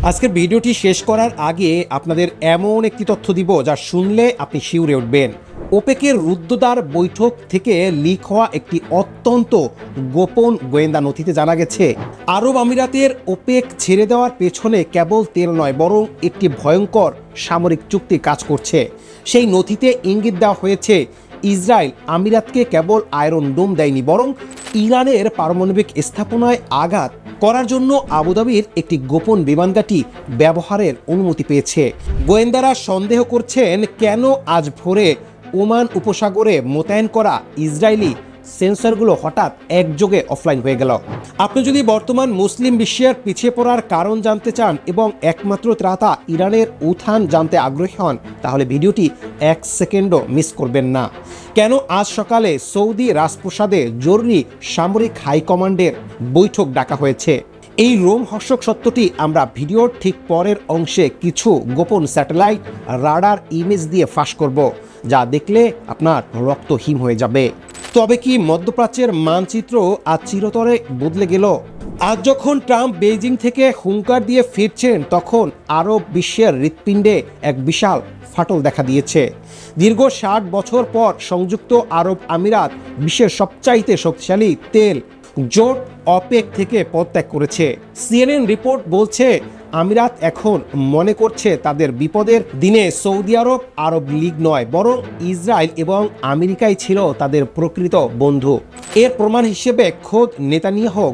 আজকের ভিডিওটি শেষ করার আগে আপনাদের এমন একটি তথ্য দিব যা শুনলে আপনি শিউরে উঠবেন। ওপেকের রুদ্ধদ্বার বৈঠক থেকে লিক হওয়া একটি অত্যন্ত গোপন গোয়েন্দা নথিতে জানা গেছে আরব আমিরাতের ওপেক ছেড়ে দেওয়ার পেছনে কেবল তেল নয়, বরং একটি ভয়ঙ্কর সামরিক চুক্তি কাজ করছে। সেই নথিতে ইঙ্গিত দেওয়া হয়েছে ইসরায়েল আমিরাতকে কেবল আয়রন ডোম দেয়নি, বরং ইরানের পারমাণবিক স্থাপনায় আঘাত করার জন্য আবুধাবির একটি গোপন বিমানঘাঁটি ব্যবহারের অনুমতি পেয়েছে। গোয়েন্দারা সন্দেহ করছেন কেন আজ ভোরে ওমান উপসাগরে মোতায়েন করা ইসরায়েলি সেন্সরগুলো হঠাৎ একযোগে অফলাইন হয়ে গেল। আপনি যদি বর্তমান মুসলিম বিশ্বের পিছিয়ে পড়ার কারণ জানতে চান এবং একমাত্র ত্রাতা ইরানের উত্থান জানতে আগ্রহী হন, তাহলে ভিডিওটি 1 সেকেন্ডও মিস করবেন না। কেন আজ সকালে সৌদি রাজপ্রাসাদে জরুরি সামরিক হাইকমান্ডের বৈঠক ডাকা হয়েছে, এই রোমহর্ষক সত্যটি আমরা ভিডিওর ঠিক পরের অংশে কিছু গোপন স্যাটেলাইট রাডার ইমেজ দিয়ে ফাঁস করব, যা দেখলে আপনার রক্ত হিম হয়ে যাবে। তবে কি মধ্যপ্রাচ্যের মানচিত্র আজ চিরতরে বদলে গেল? আজ যখন ট্রাম্প বেইজিং থেকে হুঙ্কার দিয়ে ফিরছেন, তখন আরব বিশ্বের হৃৎপিণ্ডে এক বিশাল ফাটল দেখা দিয়েছে। দীর্ঘ 60 বছর পর সংযুক্ত আরব আমিরাত বিশ্বের সবচাইতে শক্তিশালী তেল জোট অপেক থেকে পদত্যাগ করেছে। সিএনএন রিপোর্ট বলছে আমিরাত এখন মনে করছে তাদের বিপদের দিনে সৌদি আরব আরব লীগ নয়, বরং ইসরায়েল এবং আমেরিকাই ছিল তাদের প্রকৃত বন্ধু। এর প্রমাণ হিসেবে খোদ নেতানিয়াহু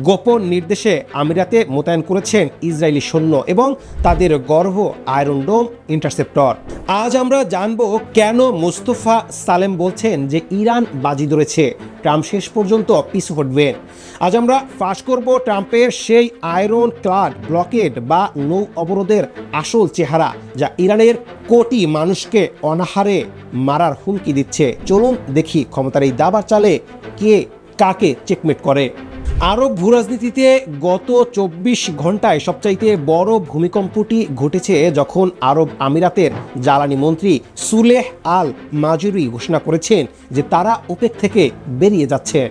গোপন নির্দেশে আমিরাতে মোতায়েন করেছেন ইসরায়েলি সৈন্য এবং তাদের গর্ভ আয়রন ডোম ইন্টারসেপ্টর। আজ আমরা জানব কেন মোস্তফা সালেম বলছেন যে ইরান বাজি ধরেছে, ট্রাম্প শেষ পর্যন্ত পিছু হটবেন। আজ আমরা ফাঁস করব ট্রাম্পের সেই আয়রন ক্লাড ব্লকেড বা নৌ অবরোধের আসল চেহারা, যা ইরানের কোটি মানুষকে অনাহারে মারার হুমকি দিচ্ছে। চলুন দেখি ক্ষমতার এই দাবার চালে কে কাকে চেকমেট করে। আরব ভূরাজনীতিতে গত 24 ঘন্টায় সবচাইতে বড় ভূমিকম্পটি ঘটেছে যখন আরব আমিরাতের জ্বালানি মন্ত্রী সুলেহ আল মাজুরি ঘোষণা করেছেন যে তারা ওপেক থেকে বেরিয়ে যাচ্ছে।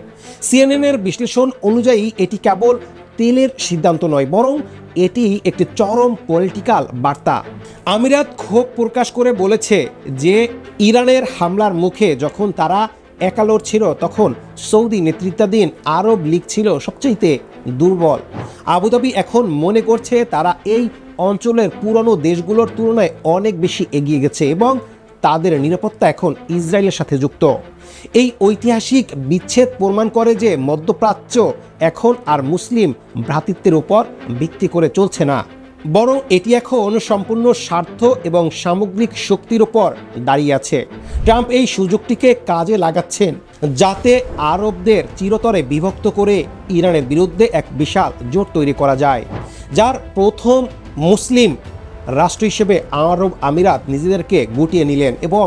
সিএনএনের বিশ্লেষণ অনুযায়ী এটি কেবল তেলের সিদ্ধান্ত নয়, বরং এটি একটি চরম পলিটিক্যাল বার্তা। আমিরাত ক্ষোভ প্রকাশ করে বলেছে যে ইরানের হামলার মুখে যখন তারা একালোর ছিল, তখন সৌদি নেতৃত্বাধীন আরব লীগ ছিল সবচেয়ে দুর্বল। আবুধাবি এখন মনে করছে তারা এই অঞ্চলের পুরনো দেশগুলোর তুলনায় অনেক বেশি এগিয়ে গেছে এবং তাদের নিরাপত্তা এখন ইসরায়েলের সাথে যুক্ত। এই ঐতিহাসিক বিচ্ছেদ প্রমাণ করে যে মধ্যপ্রাচ্য এখন আর মুসলিম ভ্রাতৃত্বের উপর ভিত্তি করে চলছে না, বরং এটি এখন সম্পূর্ণ স্বার্থ এবং সামগ্রিক শক্তির উপর দাঁড়িয়ে আছে। ট্রাম্প এই সুযোগটিকে কাজে লাগাচ্ছেন যাতে আরবদের চিরতরে বিভক্ত করে ইরানের বিরুদ্ধে এক বিশাল জোট তৈরি করা যায়, যার প্রথম মুসলিম রাষ্ট্র হিসেবে আরব আমিরাত নিজেদেরকে গুটিয়ে নিলেন এবং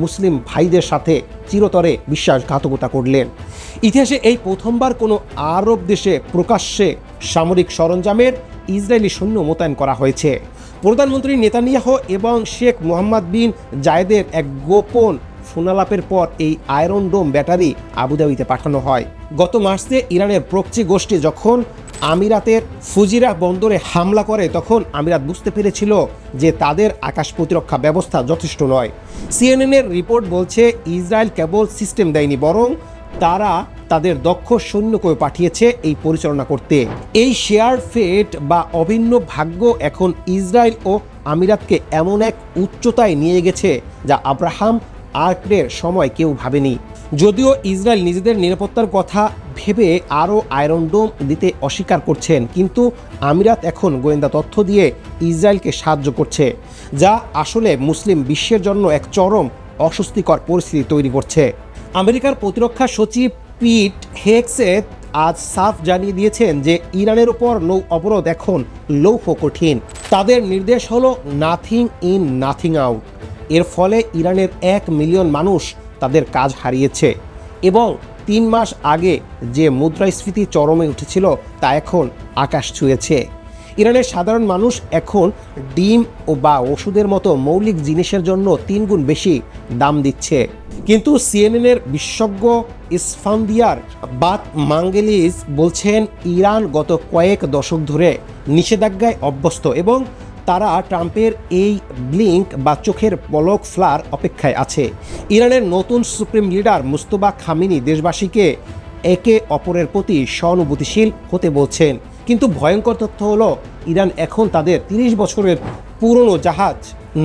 মুসলিম ভাইদের সাথে চিরতরে বিশ্বাসঘাতকতা করলেন। ইতিহাসে এই প্রথমবার কোনো আরব দেশে প্রকাশ্যে সামরিক সরঞ্জামের ইসরায়েলি সৈন্য মোতায়েন করা হয়েছে। প্রধানমন্ত্রী নেতানিয়াহু এবং শেখ মোহাম্মদ বিন জায়েদের এক গোপন ফোনালাপের পর এই আয়রন ডোম ব্যাটারি আবুধাবিতে পাঠানো হয়। গত মার্চে ইরানের প্রক্সি গোষ্ঠী যখন আমিরাতের ফুজিরা বন্দরে হামলা করে, তখন আমিরাত বুঝতে পেরেছিল যে তাদের আকাশ প্রতিরক্ষা ব্যবস্থা যথেষ্ট নয়। সিএনএনের রিপোর্ট বলছে ইসরায়েল কেবল সিস্টেম দেয়নি, বরং তারা তাদের দক্ষ সৈন্যকেও পাঠিয়েছে এই পরিচালনা করতে। এই শেয়ার ফেট বা অভিন্ন ভাগ্য এখন ইসরায়েল ও আমিরাতকে এমন এক উচ্চতায় নিয়ে গেছে যা আব্রাহাম আর্কের সময় কেউ ভাবেনি। যদিও ইসরায়েল নিজেদের নিরাপত্তার কথা ভেবে আরও আয়রন ডোম দিতে অস্বীকার করছেন, কিন্তু আমিরাত এখন গোয়েন্দা তথ্য দিয়ে ইসরায়েলকে সাহায্য করছে, যা আসলে মুসলিম বিশ্বের জন্য এক চরম অস্বস্তিকর পরিস্থিতি তৈরি করছে। আমেরিকার প্রতিরক্ষা সচিব পিট হেগসেথ আজ সাফ জানিয়ে দিয়েছেন যে ইরানের উপর নৌ অবরোধ এখন লৌহ কঠিন। তাদের নির্দেশ হলো নাথিং ইন নাথিং আউট। এর ফলে ইরানের 1 মিলিয়ন মানুষ তাদের কাজ হারিয়েছে এবং 3 মাস আগে যে মুদ্রাস্ফীতি চরমে উঠেছিল তা এখন আকাশ ছুঁয়েছে। ইরানের সাধারণ মানুষ এখন ডিম বা ওষুধের মতো মৌলিক জিনিসের জন্য 3 গুণ বেশি দাম দিচ্ছে। কিন্তু সিএনএনের বিশেষজ্ঞ ইসফান্দিয়ার বাত মাঙ্গেলিস বলছেন ইরান গত কয়েক দশক ধরে নিষেধাজ্ঞায় অভ্যস্ত এবং তারা ট্রাম্পের এই ব্লিঙ্ক বা চোখের পলক ফ্লার অপেক্ষায় আছে। ইরানের নতুন সুপ্রিম লিডার মুস্তফা খামেনি দেশবাসীকে একে অপরের প্রতি সহানুভূতিশীল হতে বলছেন। কিন্তু ভয়ঙ্কর তথ্য হলো ইরান এখন তাদের 30 বছরের পুরনো জাহাজ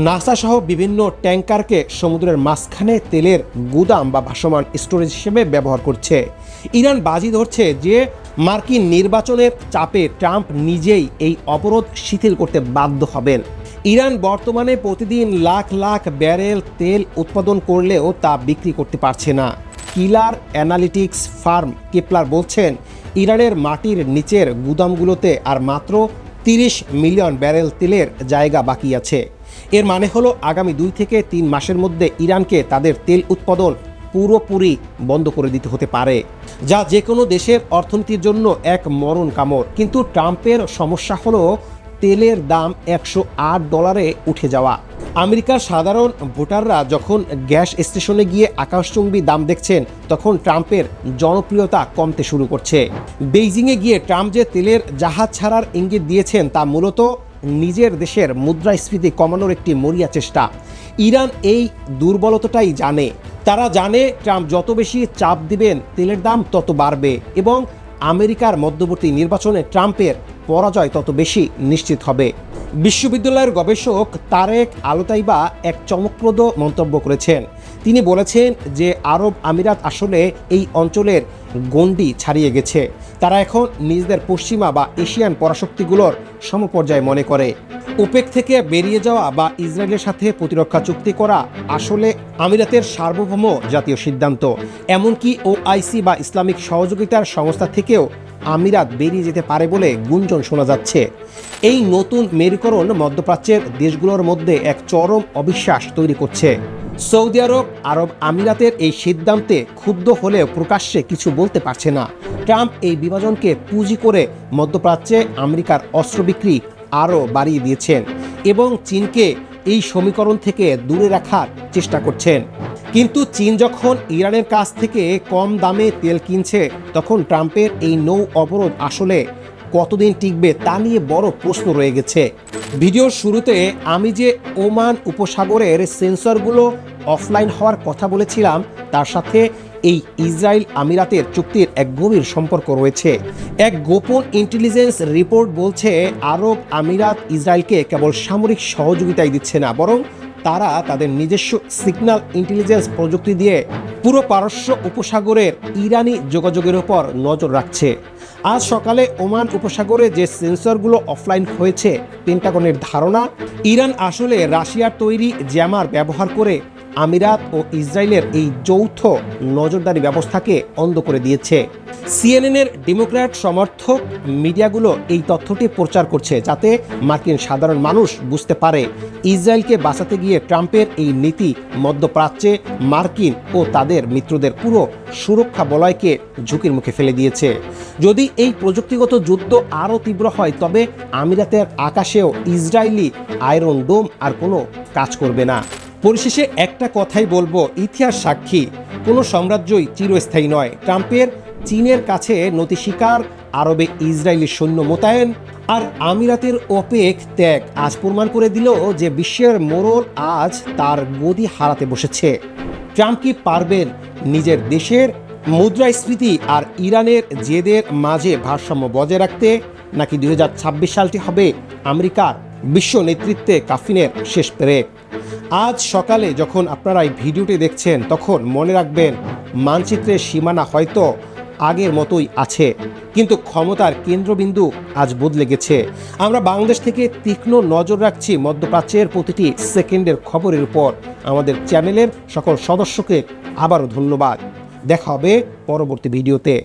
নাসা সহ বিভিন্ন ট্যাঙ্কারকে সমুদ্রের মাঝখানে তেলের গুদাম বা ভাসমান স্টোরেজ হিসেবে ব্যবহার করছে। ইরান বাজি ধরছে যে মার্কিন নির্বাচনের চাপে ট্রাম্প নিজেই এই অবরোধ শিথিল করতে বাধ্য হবেন। ইরান বর্তমানে প্রতিদিন লাখ লাখ ব্যারেল তেল উৎপাদন করলেও তা বিক্রি করতে পারছে না। কিলার অ্যানালিটিক্স ফার্ম কেপলার বলছেন ইরানের মাটির নিচের গুদামগুলোতে আর মাত্র 30 মিলিয়ন ব্যারেল তেলের জায়গা বাকি আছে। এর মানে হলো আগামী 2 থেকে 3 মাসের মধ্যে ইরানকে তাদের তেল উৎপাদন পুরোপুরি বন্ধ করে দিতে হতে পারে, যা যে কোনো দেশের অর্থনীতির জন্য এক মরণ কামড়। কিন্তু ট্রাম্পের সমস্যা হলো তেলের দাম $108 উঠে যাওয়া। আমেরিকার সাধারণ ভোটাররা যখন গ্যাস স্টেশনে গিয়ে আকাশচুম্বী দাম দেখছেন, তখন ট্রাম্পের জনপ্রিয়তা কমতে শুরু করছে। বেইজিংয়ে গিয়ে ট্রাম্প যে তেলের জাহাজ ছাড়ার ইঙ্গিত দিয়েছেন তা মূলত নিজের দেশের মুদ্রাস্ফীতি কমানোর একটি মরিয়া চেষ্টা। ইরান এই দুর্বলতাটাই জানে। তারা জানে ট্রাম্প যত বেশি চাপ দিবেন তেলের দাম তত বাড়বে এবং আমেরিকার মধ্যবর্তী নির্বাচনে ট্রাম্পের পরাজয় তত বেশি নিশ্চিত হবে। বিশ্ববিদ্যালয়ের গবেষক তারেক আলতাইবা এক চমকপ্রদ মন্তব্য করেছেন। তিনি বলেছেন যে আরব আমিরাত আসলে এই অঞ্চলের গণ্ডি ছাড়িয়ে গেছে। তারা এখন নিজেদের পশ্চিমা বা এশিয়ান পরাশক্তিগুলোর সমপর্যায়ে মনে করে। ওপেক থেকে বেরিয়ে যাওয়া বা ইসরায়েলের সাথে প্রতিরক্ষা চুক্তি করা আসলে আমিরাতের সার্বভৌম জাতীয় সিদ্ধান্ত। এমনকি ওআইসি বা ইসলামিক সহযোগিতার সংস্থা থেকেও আমিরাত বেরিয়ে যেতে পারে বলে গুঞ্জন শোনা যাচ্ছে। এই নতুন মেরুকরণ মধ্যপ্রাচ্যের দেশগুলোর মধ্যে এক চরম অবিশ্বাস তৈরি করছে। সৌদি আরব আরব আমিরাতের এই সিদ্ধান্তে ক্ষুব্ধ হলেও প্রকাশ্যে কিছু বলতে পারছে না। ট্রাম্প এই বিভাজনকে পুঁজি করে মধ্যপ্রাচ্যে আমেরিকার অস্ত্র বিক্রি আরও বাড়িয়ে দিয়েছেন এবং চীনকে এই সমীকরণ থেকে দূরে রাখার চেষ্টা করছেন। কিন্তু চীন যখন ইরানের কাছ থেকে কম দামে তেল কিনছে, তখন ট্রাম্পের এই নৌ অবরোধ আসলে কতদিন টিকবে তা নিয়ে বড় প্রশ্ন রয়ে গেছে। ভিডিওর শুরুতে আমি যে ওমান উপসাগরের সেন্সরগুলো অফলাইন হওয়ার কথা বলেছিলাম, তার সাথে এই ইসরায়েল আমিরাতের চুক্তির এক গভীর সম্পর্ক রয়েছে। এক গোপন ইন্টেলিজেন্স রিপোর্ট বলছে আরব আমিরাত ইসরায়েলকে কেবল সামরিক সহযোগিতাই দিচ্ছে না, বরং তারা তাদের নিজস্ব সিগন্যাল ইন্টেলিজেন্স প্রযুক্তি দিয়ে পুরো পারস্য উপসাগরের ইরানি যোগাযোগের উপর নজর রাখছে। আজ সকালে ওমান উপসাগরে যে সেন্সরগুলো অফলাইন হয়েছে, পেন্টাগনের ধারণা ইরান আসলে রাশিয়ার তৈরি জ্যামার ব্যবহার করে আমিরাত ও ইসরায়েলের এই যৌথ নজরদারি ব্যবস্থাকে অন্ধ করে দিয়েছে। সিএনএনের ডেমোক্র্যাট সমর্থক মিডিয়াগুলো এই তথ্যটি প্রচার করছে যাতে মার্কিন সাধারণ মানুষ বুঝতে পারে ইসরায়েলকে বাঁচাতে গিয়ে ট্রাম্পের এই নীতি মধ্যপ্রাচ্যে মার্কিন ও তাদের মিত্রদের পুরো সুরক্ষা বলয়কে ঝুঁকির মুখে ফেলে দিয়েছে। যদি এই প্রযুক্তিগত যুদ্ধ আরও তীব্র হয়, তবে আমিরাতের আকাশেও ইসরায়েলি আয়রন ডোম আর কোনো কাজ করবে না। পরিশেষে একটা কথাই বলবো, ইতিহাস সাক্ষী কোনো সাম্রাজ্যই চিরস্থায়ী নয়। ট্রাম্পের চীনের কাছে নতি স্বীকার, আরবে ইসরায়েলি সৈন্য মোতায়েন আর আমিরাতের ওপেক ত্যাগ আজ প্রমাণ করে দিল যে বিশ্বের মোড়ল আজ তার গদি হারাতে বসেছে। ট্রাম্প কি পারবেন নিজের দেশের মুদ্রাস্ফীতি আর ইরানের জেদের মাঝে ভারসাম্য বজায় রাখতে, নাকি 2026 সালটি হবে আমেরিকার বিশ্ব নেতৃত্বে কাফিনের শেষ পেরেক? আজ সকালে যখন আপনারা এই ভিডিওটি দেখছেন, তখন মনে রাখবেন মানচিত্রের সীমানা হয়তো আগের মতোই আছে, কিন্তু ক্ষমতার কেন্দ্রবিন্দু আজ বদলে গেছে। আমরা বাংলাদেশ থেকে তীক্ষ্ণ নজর রাখছি মধ্যপ্রাচ্যের প্রতিটি সেকেন্ডের খবরের উপর। আমাদের চ্যানেলের সকল সদস্যকে আবারও ধন্যবাদ। দেখা হবে পরবর্তী ভিডিওতে।